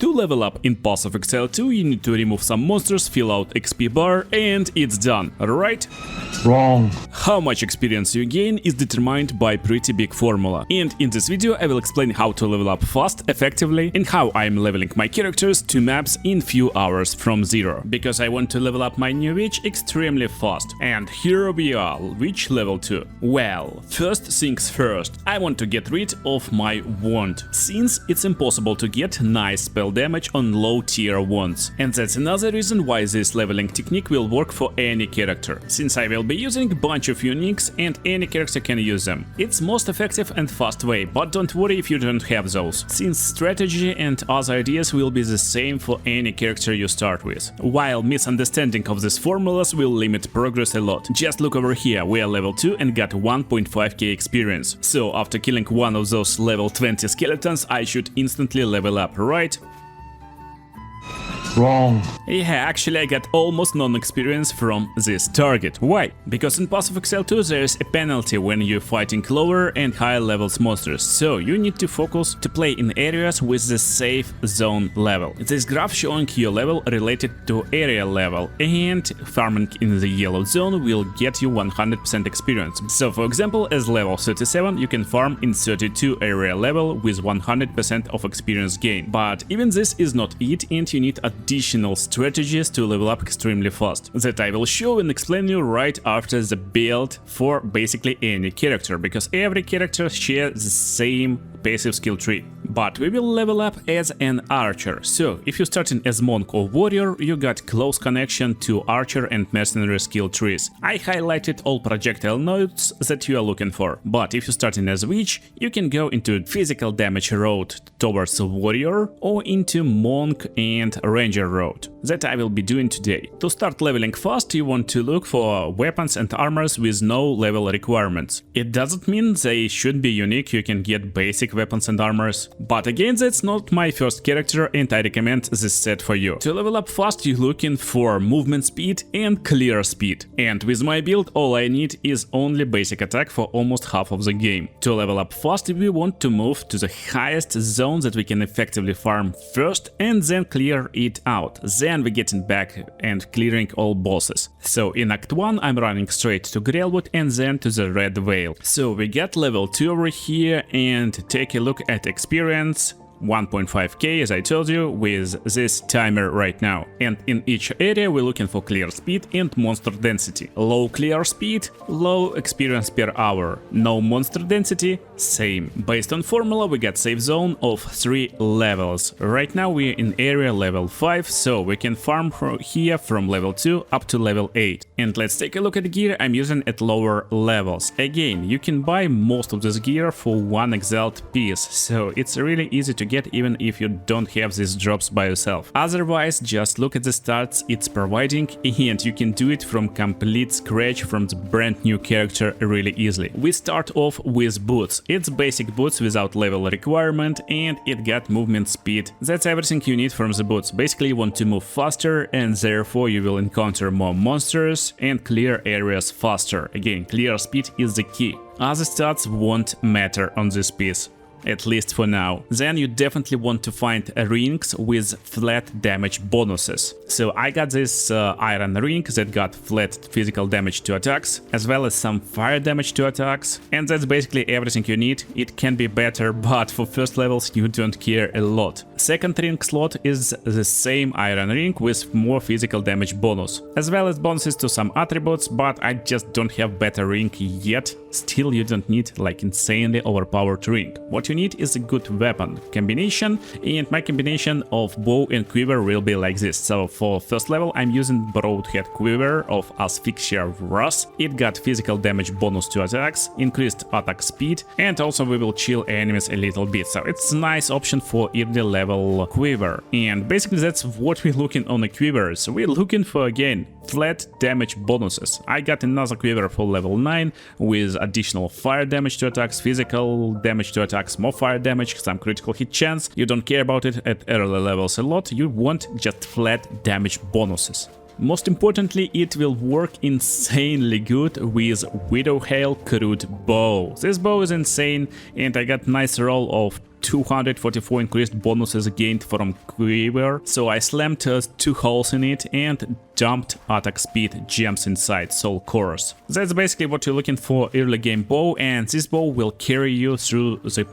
To level up in Path of Exile 2, you need to remove some monsters, fill out XP bar, and it's done, right? Wrong. How much experience you gain is determined by pretty big formula, and in this video I will explain how to level up fast, effectively, and how I am leveling my characters to maps in few hours from zero, because I want to level up my new witch extremely fast. And here we are, witch level 2. Well, first things first, I want to get rid of my wand, since it's impossible to get nice spell damage on low tier wands, and that's another reason why this leveling technique will work for any character, since I will be using a bunch of uniques and any character can use them. It's most effective and fast way, but don't worry if you don't have those, since strategy and other ideas will be the same for any character you start with, while misunderstanding of these formulas will limit progress a lot. Just look over here, we are level 2 and got 1.5k experience, so after killing one of those level 20 skeletons I should instantly level up, right? Wrong. Yeah, actually I got almost none experience from this target. Why? Because in Path of Exile 2 there is a penalty when you're fighting lower and higher levels monsters, so you need to focus to play in areas with the safe zone level. This graph showing your level related to area level, and farming in the yellow zone will get you 100% experience. So for example, as level 37 you can farm in 32 area level with 100% of experience gain. But even this is not it, and you need additional strategies to level up extremely fast, that I will show and explain you right after the build for basically any character, because every character shares the same passive skill tree. But we will level up as an archer, so if you're starting as monk or warrior, you got close connection to archer and mercenary skill trees. I highlighted all projectile nodes that you are looking for, but if you're starting as witch, you can go into physical damage road towards warrior or into monk and ranger road, that I will be doing today. To start leveling fast, you want to look for weapons and armors with no level requirements. It doesn't mean they should be unique, you can get basic weapons and armors, but again that's not my first character and I recommend this set for you. To level up fast you're looking for movement speed and clear speed, and with my build all I need is only basic attack for almost half of the game. To level up fast we want to move to the highest zone that we can effectively farm first and then clear it out, then we're getting back and clearing all bosses. So in Act 1 I'm running straight to Grailwood and then to the Red Veil. So we get level 2 over here, and take a look at experience. 1.5k as I told you with this timer right now, and in each area we're looking for clear speed and monster density. Low clear speed, low experience per hour. No monster density, same. Based on formula we got safe zone of 3 levels. Right now we're in area level 5, so we can farm here from level 2 up to level 8. And let's take a look at the gear I'm using at lower levels. Again, you can buy most of this gear for one exiled piece, so it's really easy to get even if you don't have these drops by yourself. Otherwise, just look at the stats it's providing, and you can do it from complete scratch from the brand new character really easily. We start off with boots. It's basic boots without level requirement, and it got movement speed. That's everything you need from the boots. Basically you want to move faster, and therefore you will encounter more monsters and clear areas faster. Again, clear speed is the key. Other stats won't matter on this piece, at least for now. Then you definitely want to find rings with flat damage bonuses. So I got this iron ring that got flat physical damage to attacks, as well as some fire damage to attacks, and that's basically everything you need. It can be better, but for first levels you don't care a lot. Second ring slot is the same iron ring with more physical damage bonus, as well as bonuses to some attributes, but I just don't have better ring yet. Still, you don't need like insanely overpowered ring. What you need is a good weapon combination, and my combination of bow and quiver will be like this. So for first level I'm using broadhead quiver of Asphyxia Wrath. It got physical damage bonus to attacks, increased attack speed, and also we will chill enemies a little bit, so it's a nice option for early level quiver. And basically that's what we're looking on the quivers. We're looking for, again, flat damage bonuses. I got another quiver for level 9 with additional fire damage to attacks, physical damage to attacks, more fire damage, some critical hit chance. You don't care about it at early levels a lot, you want just flat damage bonuses. Most importantly, it will work insanely good with Widowhail Crude Bow. This bow is insane, and I got nice roll of 244 increased bonuses gained from quiver, so I slammed 2 holes in it and dumped attack speed gems inside soul cores. That's basically what you're looking for early game bow, and this bow will carry you through the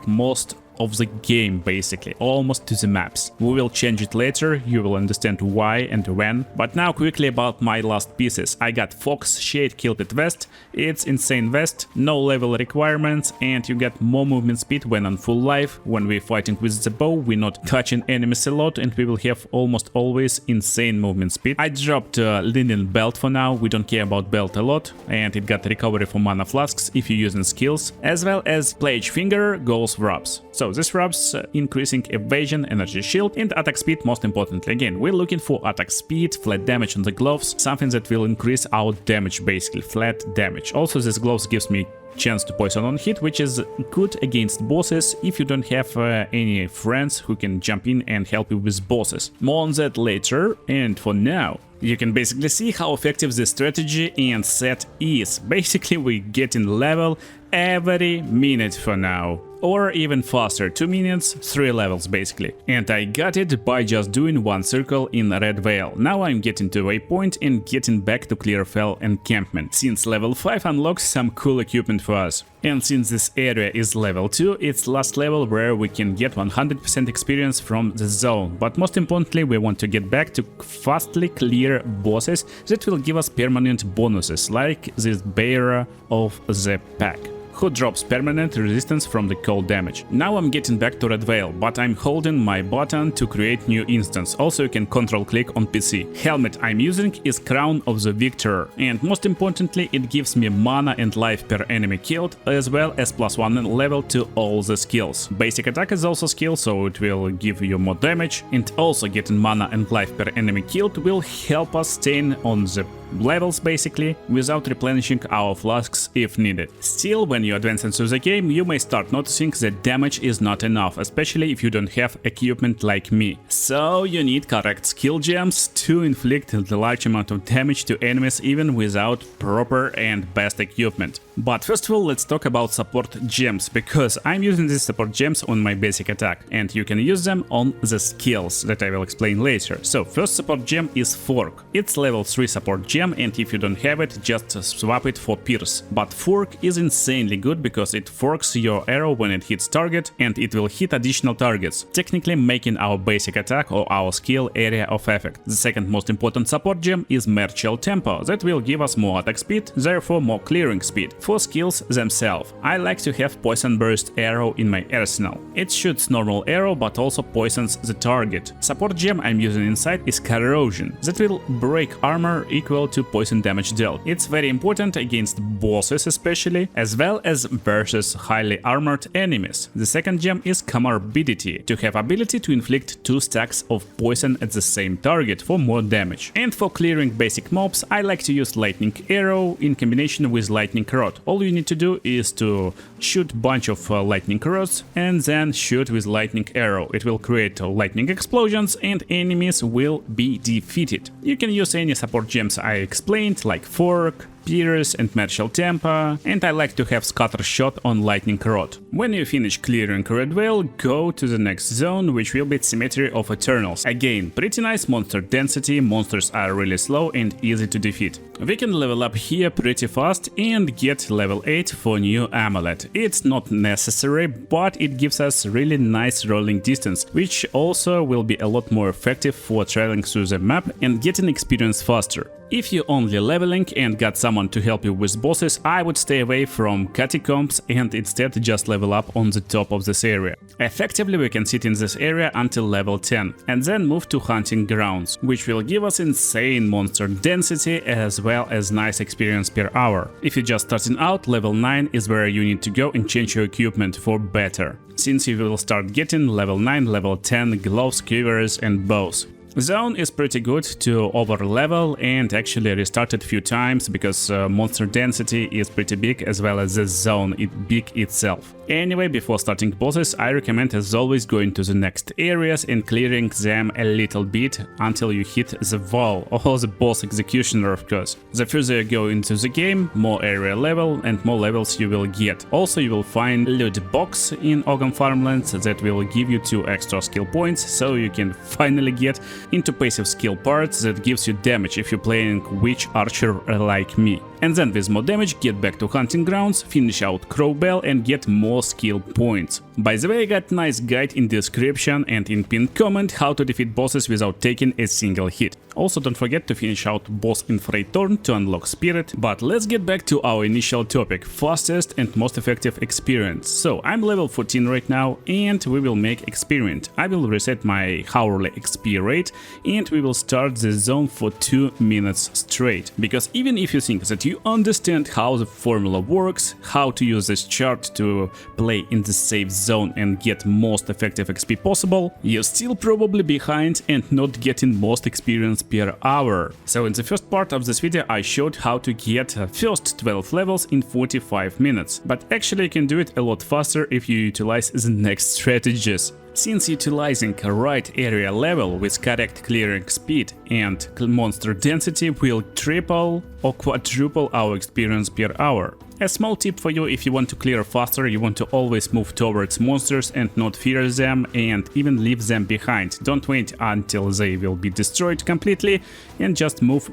most of the game, basically, almost to the maps. We will change it later, you will understand why and when. But now quickly about my last pieces. I got Fox Shade Kilted Vest. It's insane vest, no level requirements, and you get more movement speed when on full life. When we're fighting with the bow, we're not touching enemies a lot, and we will have almost always insane movement speed. I dropped Linen Belt for now, we don't care about belt a lot, and it got recovery for mana flasks if you're using skills, as well as Plage Finger, Goals Wraps. So this wraps increasing evasion, energy shield, and attack speed most importantly. Again, we're looking for attack speed, flat damage on the gloves, something that will increase our damage, basically, flat damage. Also, this gloves gives me chance to poison on hit, which is good against bosses if you don't have any friends who can jump in and help you with bosses. More on that later, and for now, you can basically see how effective this strategy and set is. Basically, we're getting level every minute for now. Or even faster, 2 minutes, 3 levels basically. And I got it by just doing 1 circle in Red Veil. Now I'm getting to Waypoint and getting back to Clearfell encampment, since level 5 unlocks some cool equipment for us. And since this area is level 2, it's last level where we can get 100% experience from the zone. But most importantly, we want to get back to fastly clear bosses that will give us permanent bonuses, like this Bearer of the Pack, who drops permanent resistance from the cold damage. Now I'm getting back to Red Veil, but I'm holding my button to create new instance. Also you can control click on PC. Helmet I'm using is Crown of the Victor, and most importantly it gives me mana and life per enemy killed, as well as +1 level to all the skills. Basic attack is also skill, so it will give you more damage, and also getting mana and life per enemy killed will help us staying on the levels basically, without replenishing our flasks if needed. Still, when you advance into the game, you may start noticing that damage is not enough, especially if you don't have equipment like me. So you need correct skill gems to inflict the large amount of damage to enemies even without proper and best equipment. But first of all, let's talk about support gems, because I'm using these support gems on my basic attack, and you can use them on the skills that I will explain later. So first support gem is Fork. It's level 3 support gem, and if you don't have it, just swap it for Pierce. But Fork is insanely good because it forks your arrow when it hits target, and it will hit additional targets, technically making our basic attack or our skill area of effect. The second most important support gem is Martial Tempo, that will give us more attack speed, therefore more clearing speed. For skills themselves, I like to have Poison Burst arrow in my arsenal. It shoots normal arrow but also poisons the target. Support gem I'm using inside is Corrosion, that will break armor equal to poison damage dealt. It's very important against bosses especially, as well as versus highly armored enemies. The second gem is Comorbidity, to have ability to inflict 2 stacks of poison at the same target for more damage. And for clearing basic mobs, I like to use Lightning Arrow in combination with Lightning Rod. All you need to do is to shoot bunch of lightning rods and then shoot with Lightning Arrow. It will create lightning explosions and enemies will be defeated. You can use any support gems I explained, like Fork, Pierce and Martial Tempo, and I like to have Scatter Shot on Lightning Rod. When you finish clearing Red Veil, go to the next zone, which will be Cemetery of Eternals. Again, pretty nice monster density, monsters are really slow and easy to defeat. We can level up here pretty fast and get level 8 for new amulet. It's not necessary, but it gives us really nice rolling distance, which also will be a lot more effective for traveling through the map and getting experience faster. If you're only leveling and got someone to help you with bosses, I would stay away from catacombs and instead just level up on the top of this area. Effectively, we can sit in this area until level 10 and then move to hunting grounds, which will give us insane monster density as well as nice experience per hour. If you're just starting out, level 9 is where you need to go and change your equipment for better, since you will start getting level 9, level 10 gloves, quivers and bows. Zone is pretty good to over-level and actually restarted few times because monster density is pretty big as well as the zone big itself. Anyway, before starting bosses, I recommend as always going to the next areas and clearing them a little bit until you hit the wall or the boss executioner, of course. The further you go into the game, more area level and more levels you will get. Also, you will find loot box in Ogam Farmlands that will give you 2 extra skill points, so you can finally get into passive skill parts that gives you damage if you're playing witch archer like me. And then with more damage, get back to hunting grounds, finish out Crowbell and get more skill points. By the way, I got nice guide in description and in pinned comment how to defeat bosses without taking a single hit. Also, don't forget to finish out boss in Freytorn to unlock Spirit. But let's get back to our initial topic, fastest and most effective experience. So I'm level 14 right now and we will make experiment. I will reset my hourly XP rate and we will start the zone for 2 minutes straight. Because even if you think that you understand how the formula works, how to use this chart to play in the safe zone and get most effective XP possible, you're still probably behind and not getting most experience per hour. So in the first part of this video I showed how to get first 12 levels in 45 minutes, but actually you can do it a lot faster if you utilize the next strategies. Since utilizing a right area level with correct clearing speed and monster density will triple or quadruple our experience per hour. A small tip for you: if you want to clear faster, you want to always move towards monsters and not fear them and even leave them behind. Don't wait until they will be destroyed completely and just move.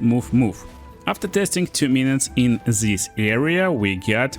After testing 2 minutes in this area, we got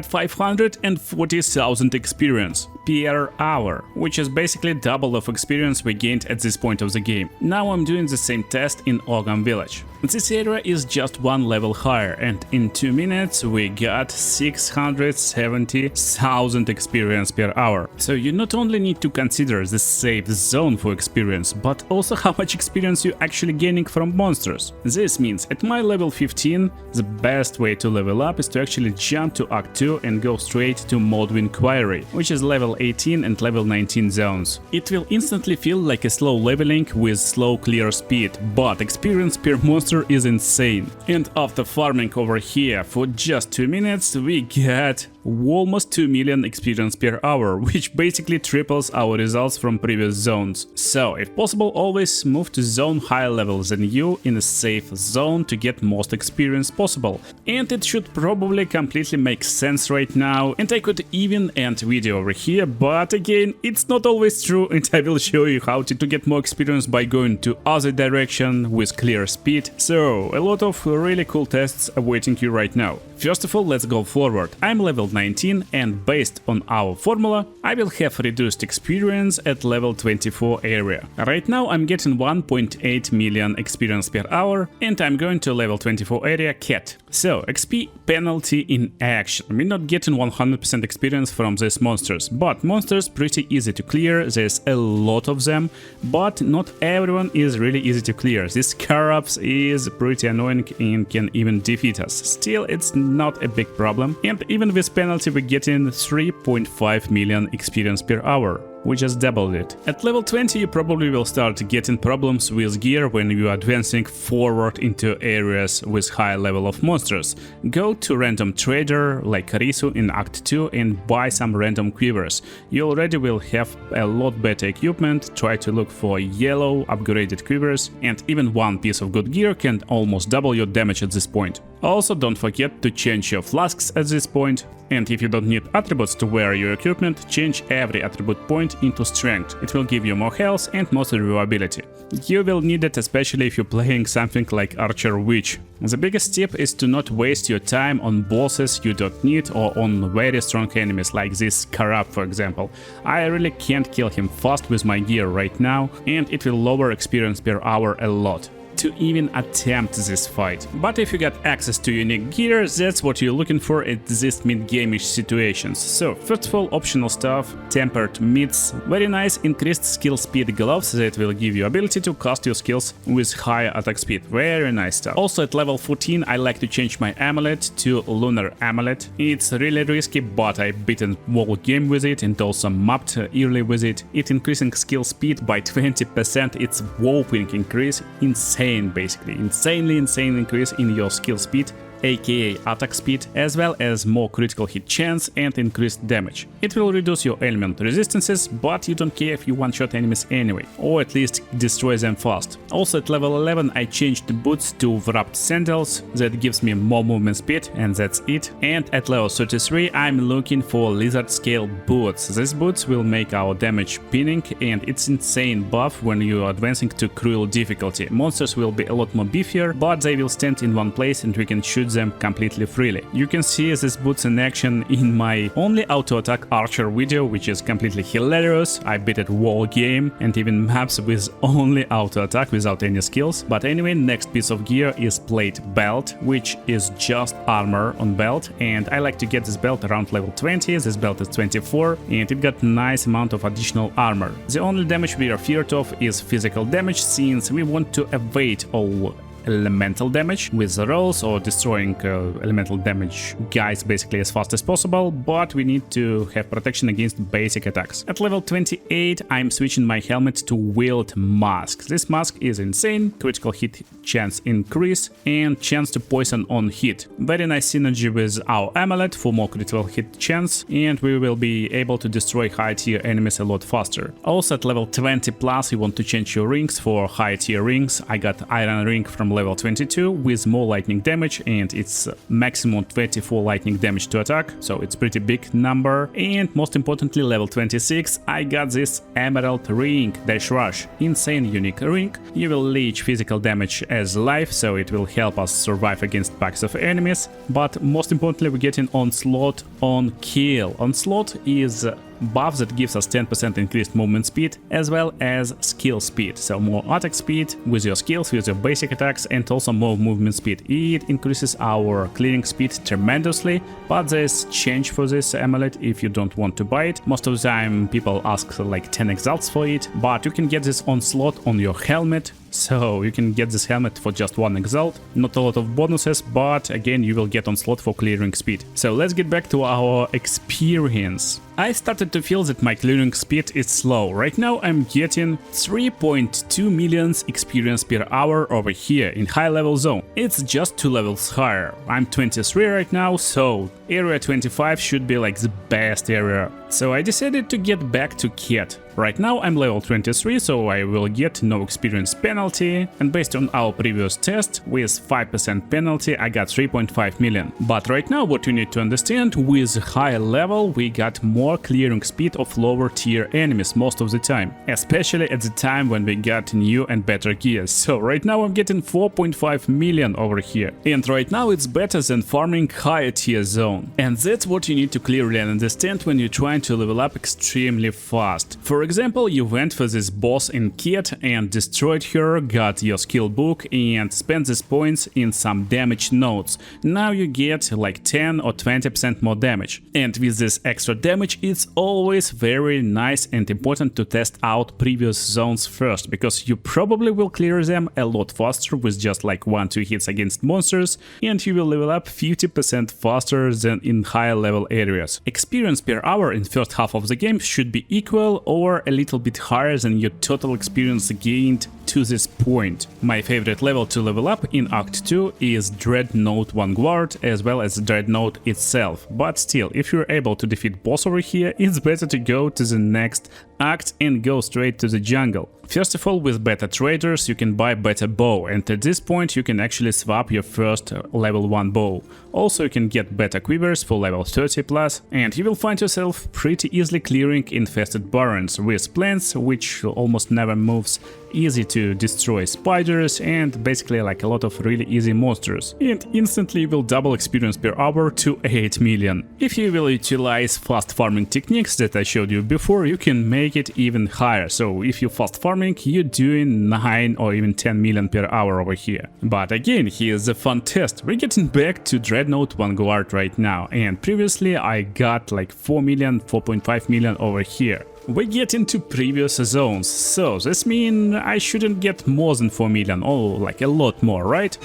540,000 experience per hour, which is basically double of experience we gained at this point of the game. Now I'm doing the same test in Ogam village. This area is just 1 level higher and in 2 minutes we got 670,000 experience per hour. So you not only need to consider the safe zone for experience, but also how much experience you're actually gaining from monsters. This means at my level 15, the best way to level up is to actually jump to Act 2 and go straight to Modwin Quarry, which is level 18 and level 19 zones. It will instantly feel like a slow leveling with slow clear speed, but experience per monster is insane. And after farming over here for just 2 minutes, we get almost 2 million experience per hour, which basically triples our results from previous zones. So, if possible, always move to zone higher level than you in a safe zone to get most experience possible. And it should probably completely make sense right now, and I could even end video over here, but again, it's not always true, and I will show you how to get more experience by going to other direction with clear speed. So, a lot of really cool tests awaiting you right now. First of all, let's go forward. I'm level 19 and based on our formula, I will have reduced experience at level 24 area. Right now I'm getting 1.8 million experience per hour and I'm going to level 24 area cat. So, XP penalty in action. We're not getting 100% experience from these monsters, but monsters pretty easy to clear, there's a lot of them, but not everyone is really easy to clear. This Scarabs is pretty annoying and can even defeat us. Still, it's not a big problem, and even with penalty we're getting 3.5 million experience per hour. We just doubled it. At level 20 you probably will start getting problems with gear when you are advancing forward into areas with high level of monsters. Go to random trader like Risu in Act 2 and buy some random quivers. You already will have a lot better equipment, try to look for yellow upgraded quivers, and even one piece of good gear can almost double your damage at this point. Also, don't forget to change your flasks at this point, and if you don't need attributes to wear your equipment, change every attribute point into strength. It will give you more health and more survivability. You will need it especially if you're playing something like Archer Witch. The biggest tip is to not waste your time on bosses you don't need or on very strong enemies like this Scarab, for example. I really can't kill him fast with my gear right now, and it will lower experience per hour a lot. to even attempt this fight. But if you got access to unique gear, that's what you're looking for at these mid-game-ish situations. So first of all, optional stuff, tempered mitts, very nice increased skill speed gloves that will give you ability to cast your skills with higher attack speed, very nice stuff. Also at level 14 I like to change my amulet to lunar amulet. It's really risky, but I beaten whole game with it and also mapped early with it. It increasing skill speed by 20%, it's whopping increase, insane basically, insanely insane increase in your skill speed, aka attack speed, as well as more critical hit chance and increased damage. It will reduce your element resistances, but you don't care if you one-shot enemies anyway, or at least destroy them fast. Also at level 11 I changed the boots to wrapped sandals, that gives me more movement speed, and that's it. And at level 33 I'm looking for lizard scale boots. These boots will make our damage pinning, and it's insane buff when you are advancing to cruel difficulty. Monsters will be a lot more beefier, but they will stand in one place and we can shoot them completely freely. You can see these boots in action in my only auto-attack archer video, which is completely hilarious. I beat it whole game and even maps with only auto-attack without any skills. But anyway, next piece of gear is plate belt, which is just armor on belt, and I like to get this belt around level 20. This belt is 24 and it got nice amount of additional armor. The only damage we are feared of is physical damage, since we want to evade all elemental damage with the rolls or destroying elemental damage guys basically as fast as possible, but we need to have protection against basic attacks. At level 28 I'm switching my helmet to wheeled mask. This mask is insane, critical hit chance increase and chance to poison on hit. Very nice synergy with our amulet for more critical hit chance, and we will be able to destroy high tier enemies a lot faster. Also at level 20 plus you want to change your rings for high tier rings. I got iron ring from level 22 with more lightning damage, and it's maximum 24 lightning damage to attack, so it's pretty big number. And most importantly, level 26 I got this emerald ring dash rush, insane unique ring. You will leech physical damage as life, so it will help us survive against packs of enemies, but most importantly we're getting onslaught on kill. Onslaught is buff that gives us 10% increased movement speed as well as skill speed, so more attack speed with your skills, with your basic attacks, and also more movement speed. It increases our clearing speed tremendously, but there's change for this amulet if you don't want to buy it. Most of the time people ask like 10 Exiles for it, but you can get this onslaught on your helmet, so you can get this helmet for just 1 Exalt. Not a lot of bonuses, but again you will get onslaught for clearing speed. So let's get back to our experience. I started to feel that my clearing speed is slow. Right now I'm getting 3.2 million experience per hour over here in high level zone. It's just 2 levels higher. I'm 23 right now, so area 25 should be like the best area. So I decided to get back to Cat. Right now I'm level 23, so I will get no experience penalty, and based on our previous test with 5% penalty I got 3.5 million. But right now what you need to understand, with higher level we got more clearing speed of lower tier enemies most of the time, especially at the time when we got new and better gears. So right now I'm getting 4.5 million over here, and right now it's better than farming higher tier zone. And that's what you need to clearly understand when you're trying to level up extremely fast. For example, you went for this boss in Kit and destroyed her, got your skill book and spent these points in some damage nodes. Now you get like 10 or 20% more damage. And with this extra damage it's always very nice and important to test out previous zones first, because you probably will clear them a lot faster with just like 1-2 hits against monsters, and you will level up 50% faster than in higher level areas. Experience per hour in first half of the game should be equal or a little bit higher than your total experience gained to this point. My favorite level to level up in Act 2 is Dreadnought Vanguard as well as Dreadnought itself, but still, if you're able to defeat boss over here, it's better to go to the next act and go straight to the jungle. First of all, with beta traders you can buy better bow, and at this point you can actually swap your first level 1 bow. Also you can get better quivers for level 30 plus, and you will find yourself pretty easily clearing infested barrens with plants which almost never moves easy to destroy spiders, and basically like a lot of really easy monsters, and instantly will double experience per hour to 8 million. If you will utilize fast farming techniques that I showed you before, you can make it even higher. So if you fast farming, you're doing 9 or even 10 million per hour over here. But again, here's a fun test. We're getting back to Dreadnought Vanguard right now, and previously I got like 4 million, 4.5 million over here. We get into previous zones, so this means I shouldn't get more than 4 million, or like a lot more, right?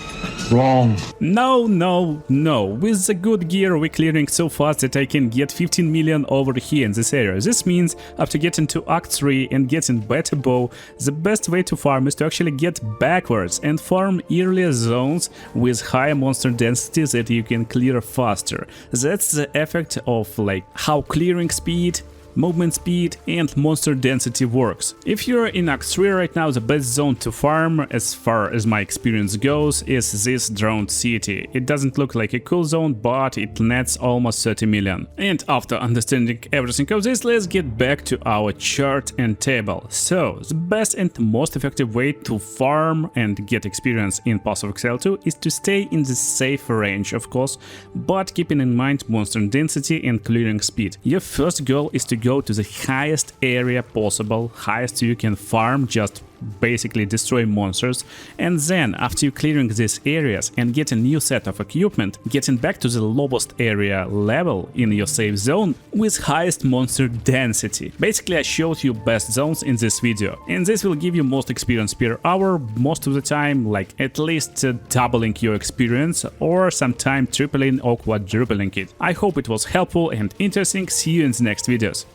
Wrong. No, no, no. With the good gear we're clearing so fast that I can get 15 million over here in this area. This means after getting to Act 3 and getting better bow, the best way to farm is to actually get backwards and farm earlier zones with higher monster density that you can clear faster. That's the effect of like how clearing speed, movement speed and monster density works. If you're in Act 3 right now, the best zone to farm, as far as my experience goes, is this droned city. It doesn't look like a cool zone, but it nets almost 30 million. And after understanding everything of this, let's get back to our chart and table. So, the best and most effective way to farm and get experience in Path of Exile 2 is to stay in the safe range, of course, but keeping in mind monster density and clearing speed. Your first goal is to go to the highest area possible, highest you can farm, just basically destroy monsters, and then after you clearing these areas and get a new set of equipment, getting back to the lowest area level in your safe zone with highest monster density. Basically I showed you best zones in this video, and this will give you most experience per hour most of the time, like at least doubling your experience or sometime tripling or quadrupling it. I hope it was helpful and interesting. See you in the next videos.